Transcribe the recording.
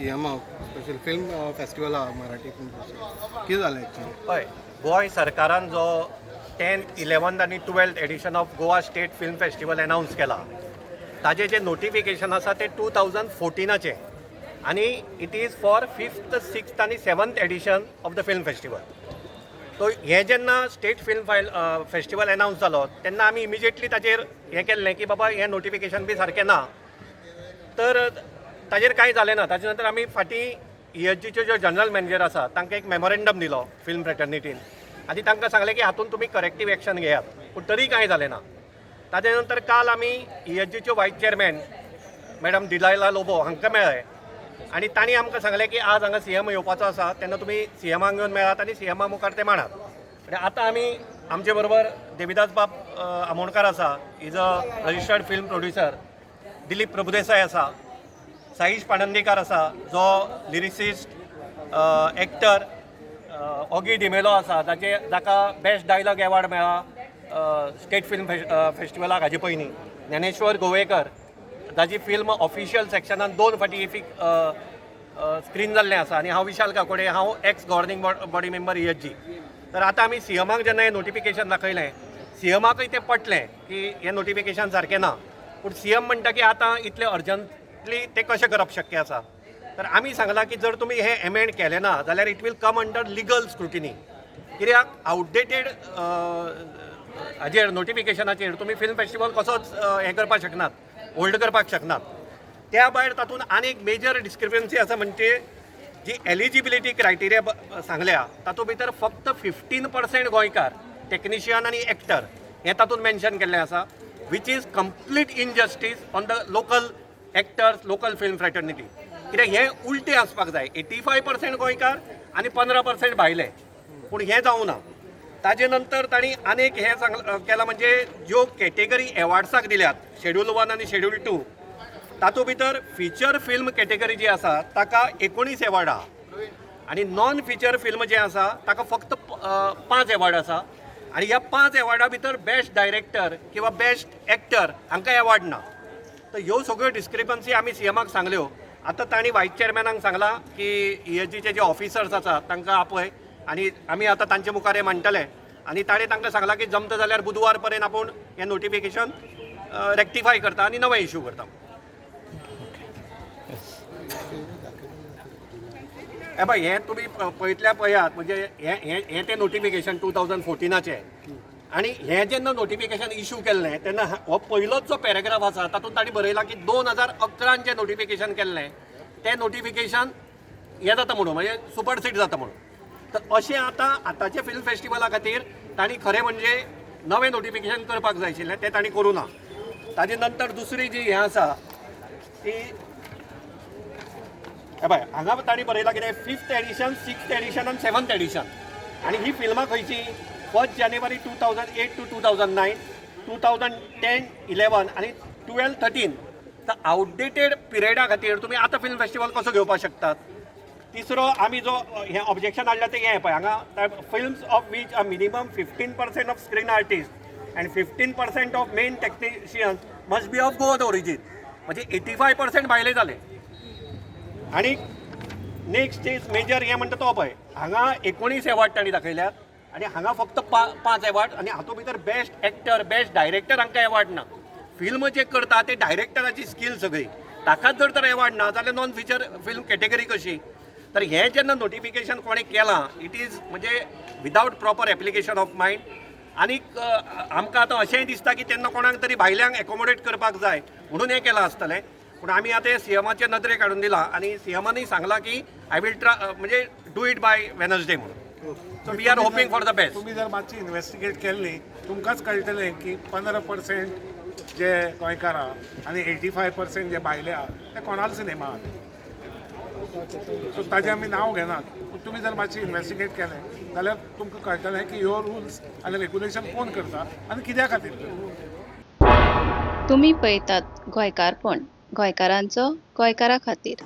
CM special film festival आहा Marathi film festival कितें जालें एक्चुअली? हय, गोंय सरकारान जो 10th, 11th आनी 12th edition of Goa state film festival announce केला, ताजें जें नोटिफिकेशन आसा तें 2014चे आनी it is for 5th, 6th आनी 7th edition of the film festival. तो हें जेन्ना स्टेट फिल्म फेस्टिवल अनाउन्स जालो तेन्ना आमी इमिजिएटली ताजेर हें केल्लें की बाबा हें नोटिफिकेशन बी सारकें ना. तर ताजेर कांय जालें ना. ताजे नंतर आमी फाटीं ESGचे जो जनरल मॅनेजर आसा तांकां एक मेमोरेंडम दिलो फिल्म फ्रेटर्निटीन आनी तांकां सांगलें की हातूंत तुमी करेक्टीव एक्शन घेयात, पूण तरी कांय जालें ना. ताजे नंतर काल आमी ESGच्यो वायस चेअरमॅन मॅडम डिलायला लोबो हांकां मेळ्ळे आनी तांणी आमकां सांगलें की आज हांगा CM येवपाचो आसा तेन्ना तुमी CMाक घेवन मेळात आनी CMा मुखार ते मांडात. आनी आतां आमी आमचे बरोबर देविदास बाब आमोणकार आसा, is a registered film producer. Dilip Prabhudesai आसा, साईश पाणंदेकार आसा जो लिरिसिस्ट एक्टर, ऑगी डिमेलो आसा जाका बेस्ट डायलॉग एवॉर्ड मेळ्ळा स्टेट फिल्म फेस्टिवलाक हाजे पयलीं. ज्ञानेश्वर गोवेकर ताजी फिल्म ऑफिशियल सेक्शनान 2 फावटी स्क्रीन जाल्लें आसा. आनी हांव विशाल काकोडे, हांव x governing body member ESG. तर आतां आमी CMाक जेन्ना हें नोटिफिकेशन दाखयलें, CMाकय तें पटलें की हें नोटिफिकेशन सारकें ना. पूण CM म्हणटा की आतां इतलें अर्जंटली तें कशें करप शक्य आसा. तर आमी सांगलां की जर तुमी हें एमेंड केलें ना जाल्यार it will come under legal scrutiny. कित्याक आउटडेटेड हाजेर नोटिफिकेशनाचेर तुमी फिल्म फेस्टिवल कसोच हें करपाक शकनात, होल्ड करपाक शकनात. त्या भायर तातूंत आनी एक मेजर डिस्क्रिपन्सी आसा म्हणजे जी एलिजिबिलिटी क्रायटेरिया सांगल्या तातूंत भितर फक्त 15% गोंयकार टेक्निशियन आनी एक्टर हें तातूंत मेन्शन केल्लें आसा, which is complete injustice on the local actors, local film fraternity. कित्याक हें उलटें आसपाक जाय, 85% गोंयकार आनी 15% भायले. पूण हें जावं ना. ताजे नंतर तांणी आनीक हें केलां म्हणजे ज्यो कॅटेगरी एवॉर्ड्साक दिल्यात, शेड्यूल 1 आनी शेड्यूल 2, तातूंत भितर फिचर फिल्म कॅटेगरी जी आसा ताका 19 एवॉर्ड आहा आनी नॉन फिचर फिल्म जें आसा ताका फक्त 5 एवॉर्ड आसा. आनी ह्या 5 एवॉर्डा भितर बेस्ट डायरेक्टर किंवा बेस्ट एक्टर हांकां एवॉर्ड ना. तर ह्यो सगळ्यो डिस्क्रिपन्सी आमी CMाक सांगल्यो. आतां तांणी वायस चेअरमॅनाक सांगलां की ESGचे जे ऑफिसर्स आसात तांकां आपय आनी आमी आतां तांचे मुखार हें मांडटले. आनी ताणें तांकां सांगलां की जमता जाल्यार बुधवार पर्यंत आपूण हें नोटिफिकेशन रेक्टिफाय करता आनी नवें इश्यू करता. पळय हें तुमी पळयतल्या पळयात म्हणजे हें तें नोटिफिकेशन 2014चे. आनी हें जेन्ना नोटिफिकेशन इश्यू केल्लें तेन्ना हो पयलोच जो पॅरेग्राफ आसा तातूंत तांणी बरयलां की 2011 जें नोटिफिकेशन केल्लें तें नोटिफिकेशन हें जाता म्हणून, म्हणजे सुपरसीड जाता म्हणून. तर अशें आतांचे फिल्म फेस्टिवला खातीर तांणी खरें म्हणजे नवें नोटिफिकेशन करपाक जाय आशिल्लें, तें तांणी करूं ना. ताजे नंतर दुसरी जी हें आसा ती पळय हांगा तांणी बरयलां कितें 5th एडिशन, 6th एडिशन आनी 7th एडिशन. आनी ही फिल्मां खंयची 1 जानेवारी 2008 to 2009, 2010, 11 आनी 12, 13. तर आउटडेटेड पिरियडा खातीर तुमी आतां फिल्म फेस्टिवल कसो घेवपाक शकतात. तिसरो आमी जो हें ऑब्जेक्शन हाडलां तें हें पळय हांगा films of which a minimum 15% of screen artist and 15% of main technicians must be of Goan origin. म्हणजे 85% भायले जाले. आनी नेक्स्ट इज मेजर हें म्हणटा तो पळय हांगा 19 एवॉर्ड तांणी दाखयल्यात आनी हांगा फक्त 5 एवॉर्ड आनी हातूंत भितर बेस्ट एक्टर, बेस्ट डायरेक्टर हांकां एवॉर्ड ना. फिल्म जे करता ते डायरेक्टराची स्कील सगळी, ताकाच जर तर एवॉर्ड ना जाल्यार नॉन फिचर फिल्म कॅटेगरी कशी. तर हें जेन्ना नोटिफिकेशन कोणें केलां इट इज म्हणजे without proper application of mind. आनीक आमकां आतां अशेंय दिसता की तेन्ना कोणाक तरी भायल्यांक एकोमोडेट करपाक जाय म्हणून हें केलां आसतलें. पूण आमी आतां CMाचे नदरेक हाडून दिलां आनी CMानूय सांगलां की आय वील म्हणजे डू इट बाय वेनसडे म्हणून. So we are hoping for the best. तुम्ही जर मातशी इन्व्हेस्टिगेट केल्ली तुमकांच कळटलें की 15% जे गोंयकार आहा आनी 85% जे भायले आहा ते कोणाल सिनेमा आहा. सो ताजें आमी नांव घेनात. तुमी जर मातशी इन्व्हेस्टिगेट केलें जाल्यार तुमकां कळटलें की ह्यो रुल्स आनी रेग्युलेशन कोण करता आनी कित्या खातीर करता. तुम्ही पळयतात गोंयकारपण, गोंयकारांचो गोंयकारा खातीर.